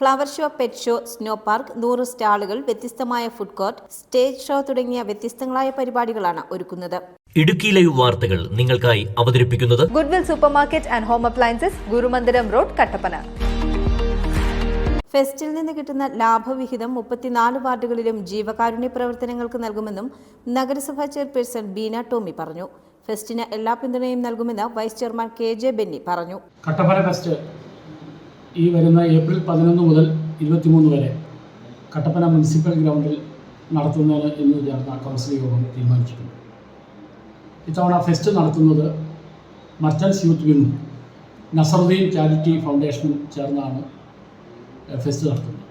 Flower show, pet show, snow park, 100 സ്റ്റാളുകൾ, വ്യത്യസ്തമായ food court, stage show തുടങ്ങിയ വ്യത്യസ്തങ്ങളായ പരിപാടികളാണ് ഒരുക്കുന്നത്. ഇടുക്കി ലൈവ് വാർത്തകൾ നിങ്ങൾക്കായി അവതരിപ്പിക്കുന്നത് Goodwill super market and home appliances, Gurumandiram road, Kattappana. ഫെസ്റ്റിൽ നിന്ന് കിട്ടുന്ന ലാഭവിഹിതം 34 വാർഡുകളിലും ജീവകാരുണ്യ പ്രവർത്തനങ്ങൾക്ക് നൽകുമെന്നും നഗരസഭാ ചെയർപേഴ്സൺ ബീന ടോമി പറഞ്ഞു. ഫെസ്റ്റിന് എല്ലാ പിന്തുണയും നൽകുമെന്ന് വൈസ് ചെയർമാൻ KJ ബെന്നി പറഞ്ഞു. കട്ടപ്പന ഫെസ്റ്റ് ഈ വരുന്ന ഏപ്രിൽ 11 മുതൽ 23 വരെ കട്ടപ്പന മുനിസിപ്പൽ ഗ്രൗണ്ടിൽ നടത്തുന്നതിന് ഇന്ന് ചേർന്ന കൗൺസിൽ യോഗം തീരുമാനിച്ചിട്ടുണ്ട്. ഇത്തവണ ഫെസ്റ്റ് നടത്തുന്നത് മർച്ചൻസ് യൂത്ത് വിങ്ങും നസറുദ്ദീൻ ചാരിറ്റി ഫൗണ്ടേഷനും ചേർന്നാണ് ഫെസ്റ്റ് നടത്തുന്നത്.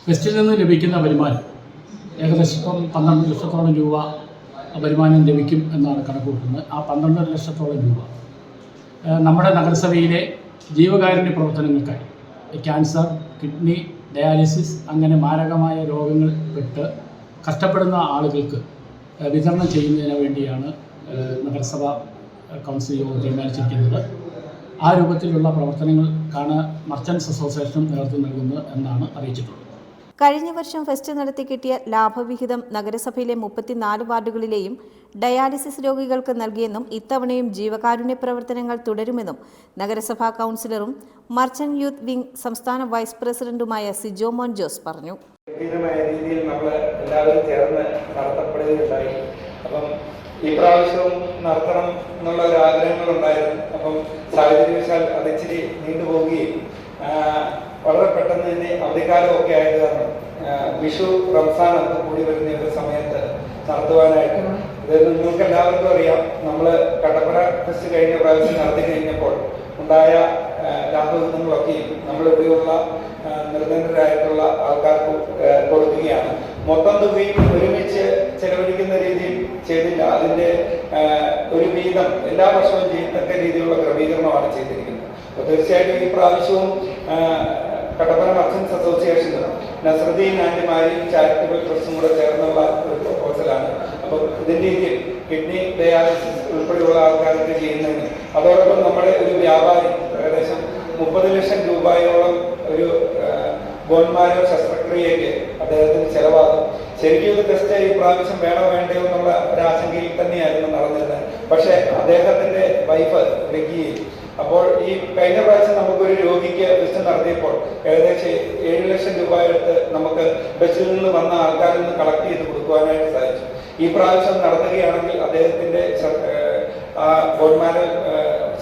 ഫെസ്റ്റിൽ നിന്ന് ലഭിക്കുന്ന വരുമാനം ഏകദേശം 12 ലക്ഷത്തോളം രൂപ വരുമാനം ലഭിക്കും എന്നാണ് കണക്കുകൂട്ടുന്നത്. ആ 12 ലക്ഷത്തോളം രൂപ നമ്മുടെ നഗരസഭയിലെ ജീവകാരുണ്യ പ്രവർത്തനങ്ങൾക്കായി ക്യാൻസർ, കിഡ്നി, ഡയാലിസിസ് അങ്ങനെ മാരകമായ രോഗങ്ങൾ പെട്ട് കഷ്ടപ്പെടുന്ന ആളുകൾക്ക് വിതരണം ചെയ്യുന്നതിന് വേണ്ടിയാണ് നഗരസഭ കൗൺസിൽ യോഗം തീരുമാനിച്ചിരിക്കുന്നത്. ആ രൂപത്തിലുള്ള പ്രവർത്തനങ്ങൾക്കാണ് മർച്ചൻസ് അസോസിയേഷൻ നേതൃത്വം നൽകുന്നത് എന്നാണ് അറിയിച്ചിട്ടുള്ളത്. കഴിഞ്ഞ വർഷം ഫെസ്റ്റ് നടത്തി കിട്ടിയ ലാഭവിഹിതം നഗരസഭയിലെ 34 വാർഡുകളിലെയും ഡയാലിസിസ് രോഗികൾക്ക് നൽകിയെന്നും ഇത്തവണയും ജീവകാരുണ്യ പ്രവർത്തനങ്ങൾ തുടരുമെന്നും നഗരസഭാ കൗൺസിലറും മർച്ചന്റ് യൂത്ത് വിംഗ് സംസ്ഥാന വൈസ് പ്രസിഡന്റുമായ സിജോ മോൻ ജോസ് പറഞ്ഞു. രീതിയിൽ നമ്മൾ എല്ലാവരും ചേർന്ന് നടത്തപ്പെടുകയുണ്ടായി. അപ്പം ഈ പ്രാവശ്യവും നടത്തണം എന്നുള്ള ഒരു ആഗ്രഹങ്ങളുണ്ടായിരുന്നു. അപ്പം സാഹചര്യവശാൽ അത് ഇച്ചിരി നീണ്ടുപോവുകയും വളരെ പെട്ടെന്ന് തന്നെ അവധിക്കാലമൊക്കെ ആയത് കാരണം വിഷു, റംസാൻ ഒക്കെ കൂടി വരുന്ന ഒരു സമയത്ത് നടത്തുവാനായിട്ട് ഇത് നിങ്ങൾക്ക് എല്ലാവർക്കും അറിയാം. നമ്മൾ കട്ടപ്പന ഫെസ്റ്റ് കഴിഞ്ഞ പ്രാവശ്യം നടത്തി കഴിഞ്ഞപ്പോൾ ഉണ്ടായ ലാഭവിഹിതങ്ങളൊക്കെയും നമ്മളിവിടെയുള്ള നിർധനരായിട്ടുള്ള ആൾക്കാർക്ക് കൊടുക്കുകയാണ്. മൊത്തം തുകയും ഒരുമിച്ച് ചെലവഴിക്കുന്ന രീതിയിൽ ചെയ്തില്ല. അതിൻ്റെ ഒരു വീതം എല്ലാ വർഷവും ചെയ്യത്തക്ക രീതിയിലുള്ള ക്രമീകരണമാണ് ചെയ്തിരിക്കുന്നത്. അപ്പോൾ തീർച്ചയായിട്ടും ഈ പ്രാവശ്യവും കട്ടപ്പന മർച്ചൻസ് അസോസിയേഷനും നസറുദ്ദീൻ ആൻഡ് മാരി ചാരിറ്റബിൾ ട്രസ്റ്റും കൂടെ ചേർന്നുള്ള ഒരു പ്രപ്പോസലാണ്. അപ്പോൾ ഇതിൻ്റെ രീതിയിൽ കിഡ്നി ഡയാലിസിസ് ഉൾപ്പെടെയുള്ള ആൾക്കാർക്ക് ചെയ്യുന്നതിന് അതോടൊപ്പം നമ്മുടെ ഒരു വ്യാപാരി ഏകദേശം 30 ലക്ഷം രൂപയോളം ഒരു ബോൺമാരോ ശസ്ത്രക്രിയയ്ക്ക് അദ്ദേഹത്തിന് ചെലവാകും. ശരിക്കും ഇത് ടെസ്റ്റ് ഈ പ്രാവശ്യം വേണോ വേണ്ടയോ എന്നുള്ള ഒരു ആശങ്കയിൽ തന്നെയായിരുന്നു നടന്നിരുന്നത്. പക്ഷേ അദ്ദേഹത്തിന്റെ വൈഫ് ലഗിയിൽ അപ്പോൾ ഈ കഴിഞ്ഞ പ്രാവശ്യം നമുക്കൊരു രോഗിക്ക് ടെസ്റ്റ് നടത്തിയപ്പോൾ ഏകദേശം 7 ലക്ഷം രൂപ എടുത്ത് നമുക്ക് ബസ്സിൽ നിന്ന് വന്ന ആൾക്കാരിൽ നിന്ന് കളക്ട് ചെയ്ത് കൊടുക്കുവാനായിട്ട് സാധിച്ചു. ഈ പ്രാവശ്യം നടത്തുകയാണെങ്കിൽ അദ്ദേഹത്തിന്റെ ബോൺമാരോ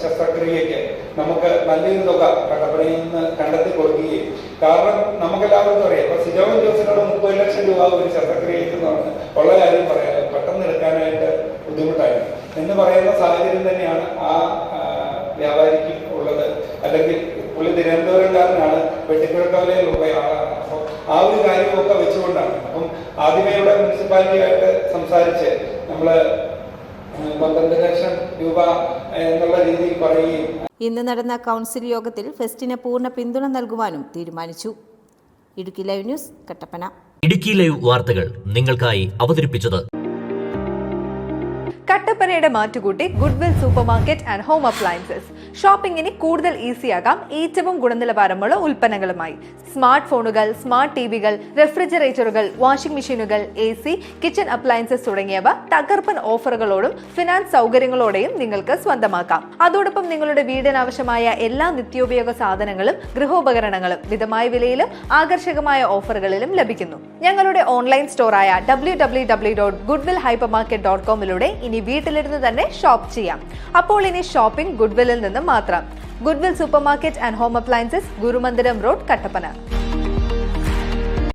ശസ്ത്രക്രിയയ്ക്ക് നമുക്ക് നല്ലൊരു തുക കട്ടപ്പനയിൽ നിന്ന് കണ്ടെത്തി കൊടുക്കുകയും, കാരണം നമുക്കെല്ലാവർക്കും അറിയാം ഇപ്പൊ സിജോ ജോസിനോട് 30 ലക്ഷം രൂപ ഒരു ശസ്ത്രക്രിയയ്ക്ക് ഉള്ള കാര്യം പറയാം, പെട്ടെന്ന് എടുക്കാനായിട്ട് ബുദ്ധിമുട്ടായിരുന്നു എന്ന് പറയുന്ന സാഹചര്യം തന്നെയാണ് ആ വ്യാപാരിക്ക് ഉള്ളത്. അല്ലെങ്കിൽ പുള്ളി തിരുവനന്തപുരംകാരനാണ്, വെട്ടിക്കുഴക്കവലയിലുള്ള ആളാണ്. അപ്പോൾ ആ ഒരു കാര്യമൊക്കെ വെച്ചുകൊണ്ടാണ് അപ്പം ആദ്യമേ ഇവിടെ മുനിസിപ്പാലിറ്റിയായിട്ട് സംസാരിച്ച് നമ്മൾ 12 ലക്ഷം രൂപ എന്നുള്ള രീതിയിൽ പറയുകയും. ഇന്ന് നടന്ന കൗൺസിൽ യോഗത്തിൽ ഫെസ്റ്റിന് പൂർണ്ണ പിന്തുണ നൽകുവാനും തീരുമാനിച്ചു. Idukki live news, Kattappana. Idukki live വാർത്തകൾ നിങ്ങൾക്കായി അവതരിപ്പിച്ചത് കട്ടപ്പനയുടെ മാറ്റുകൂട്ടി Goodwill super market and home appliances. ഷോപ്പിംഗിന് കൂടുതൽ ഈസിയാകാം ഏറ്റവും ഗുണനിലവാരമുള്ള ഉൽപ്പന്നങ്ങളുമായി. സ്മാർട്ട് ഫോണുകൾ, സ്മാർട്ട് ടിവികൾ, റെഫ്രിജറേറ്ററുകൾ, വാഷിംഗ് മെഷീനുകൾ, AC, കിച്ചൺ അപ്ലയൻസസ് തുടങ്ങിയവ തകർപ്പൻ ഓഫറുകളോടും ഫിനാൻസ് സൗകര്യങ്ങളോടെയും നിങ്ങൾക്ക് സ്വന്തമാക്കാം. അതോടൊപ്പം നിങ്ങളുടെ വീടിനാവശ്യമായ എല്ലാ നിത്യോപയോഗ സാധനങ്ങളും ഗൃഹോപകരണങ്ങളും മിതമായ വിലയിലും ആകർഷകമായ ഓഫറുകളിലും ലഭിക്കുന്നു. ഞങ്ങളുടെ ഓൺലൈൻ സ്റ്റോറായ www.goodwillhypermarket.com ഇനി വീട്ടിലിരുന്ന് തന്നെ ഷോപ്പ് ചെയ്യാം. അപ്പോൾ ഇനി ഷോപ്പിംഗ് ഗുഡ്വില്ലിൽ നിന്ന് മാത്രം. Goodwill super market and home appliances, Gurumandiram road, Kattappana.